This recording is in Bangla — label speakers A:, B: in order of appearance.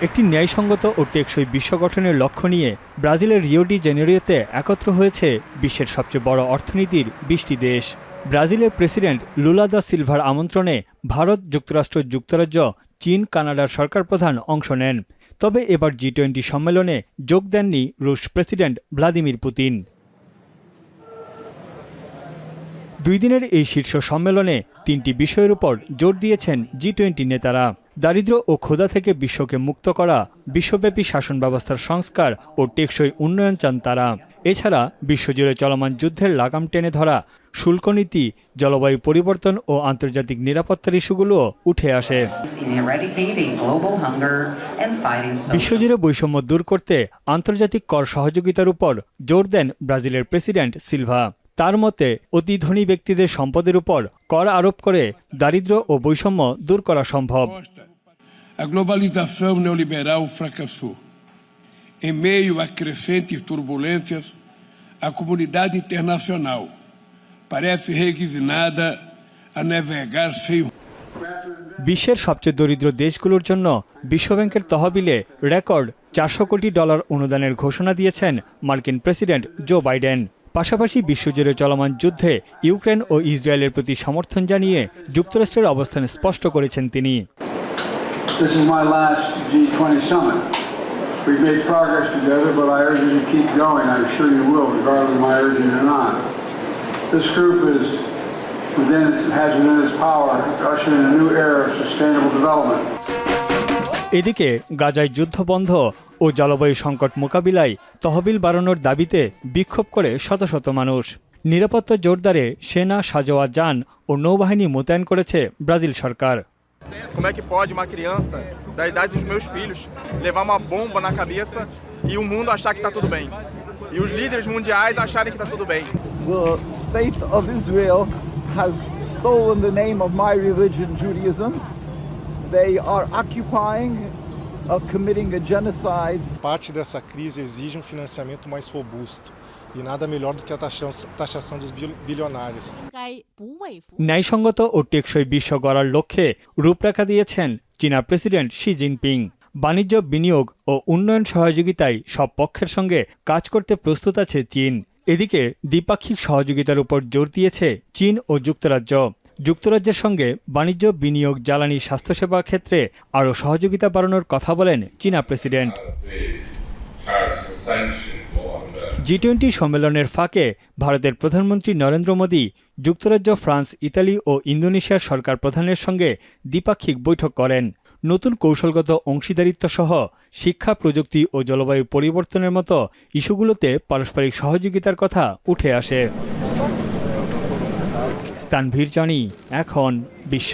A: একটি ন্যায়সঙ্গত ও টেকসই বিশ্ব গঠনের লক্ষ্য নিয়ে ব্রাজিলের রিও ডি জেনেরিওতে একত্র হয়েছে বিশ্বের সবচেয়ে বড় অর্থনীতির 20টি দেশ। ব্রাজিলের প্রেসিডেন্ট লুলা দা সিলভার আমন্ত্রণে ভারত, যুক্তরাষ্ট্র, যুক্তরাজ্য, চীন, কানাডার সরকার প্রধান অংশ নেন। তবে এবার G20 সম্মেলনে যোগ দেননি রুশ প্রেসিডেন্ট ভ্লাদিমির পুতিন। 2 দিনের এই শীর্ষ সম্মেলনে 3টি বিষয়ের উপর জোর দিয়েছেন G20 নেতারা। দারিদ্র্য ও ক্ষুধা থেকে বিশ্বকে মুক্ত করা, বিশ্বব্যাপী শাসন ব্যবস্থার সংস্কার ও টেকসই উন্নয়ন চান তারা। এছাড়া বিশ্বজুড়ে চলমান যুদ্ধের লাগাম টেনে ধরা, শুল্কনীতি, জলবায়ু পরিবর্তন ও আন্তর্জাতিক নিরাপত্তার ইস্যুগুলোও উঠে আসে। বিশ্বজুড়ে বৈষম্য দূর করতে আন্তর্জাতিক কর সহযোগিতার উপর জোর দেন ব্রাজিলের প্রেসিডেন্ট সিলভা। তার মতে অতি ধনী ব্যক্তিদের সম্পদের উপর কর আরোপ করে দারিদ্র্য ও বৈষম্য দূর করা সম্ভব।
B: A globalização neoliberal fracassou. Em meio a crescentes turbulências, a comunidade internacional parece resignada a navegar sem rumo.
A: বিশ্বের সবচেয়ে দরিদ্র দেশগুলোর জন্য বিশ্বব্যাংকের তহবিলে রেকর্ড $400 কোটি অনুদানের ঘোষণা দিয়েছেন মার্কিন প্রেসিডেন্ট জো বাইডেন। পাশাপাশি বিশ্বজুড়ে চলমান যুদ্ধে ইউক্রেন ও ইসরায়েলের প্রতি সমর্থন জানিয়ে যুক্তরাষ্ট্রের অবস্থান স্পষ্ট করেছেন তিনি।
C: This is my last G20 summit. We've made progress together, but I urge you to keep going. I'm sure you will, regardless of my urging or not. This group has within its power to usher in a new era of sustainable development.
A: এদিকে গাজায় যুদ্ধ বন্ধ ও জলবায়ু সংকট মোকাবিলায় তহবিল বাড়ানোর দাবিতে বিক্ষোভ করে শত শত মানুষ। নিরাপত্তা জোরদারে সেনা, সাজোয়া যান ও নৌবাহিনী মোতায়েন করেছে Brazil Sarkar.
D: Como é que pode uma criança da idade dos meus filhos levar uma bomba na cabeça e o mundo achar que está tudo bem? E os líderes mundiais acharem que está tudo bem?
E: The state of Israel has stolen the name of my religion, Judaism. They are occupying, committing a genocide.
F: Parte dessa crise exige um financiamento mais robusto. E nada melhor do que a taxação dos bilionários.
A: ন্যায়সঙ্গত ও টেকসই বিশ্ব গড়ার লক্ষ্যে রূপরেখা দিয়েছেন চীনা প্রেসিডেন্ট শি জিনপিং। বাণিজ্য, বিনিয়োগ ও উন্নয়ন সহযোগিতায় সব পক্ষের সঙ্গে কাজ করতে প্রস্তুত আছে চীন। এদিকে দ্বিপাক্ষিক সহযোগিতার উপর জোর দিয়েছে চীন ও যুক্তরাজ্য। যুক্তরাজ্যের সঙ্গে বাণিজ্য, বিনিয়োগ, জ্বালানি, স্বাস্থ্যসেবা ক্ষেত্রে আরও সহযোগিতা বাড়ানোর কথা বলেন চীনা প্রেসিডেন্ট। G20 সম্মেলনের ফাঁকে ভারতের প্রধানমন্ত্রী নরেন্দ্র মোদী যুক্তরাজ্য, ফ্রান্স, ইতালি ও ইন্দোনেশিয়ার সরকার প্রধানের সঙ্গে দ্বিপাক্ষিক বৈঠক করেন। নতুন কৌশলগত অংশীদারিত্ব সহ শিক্ষা, প্রযুক্তি ও জলবায়ু পরিবর্তনের মতো ইস্যুগুলোতে পারস্পরিক সহযোগিতার কথা উঠে আসে। তানভীর জানি, এখন বিশ্ব।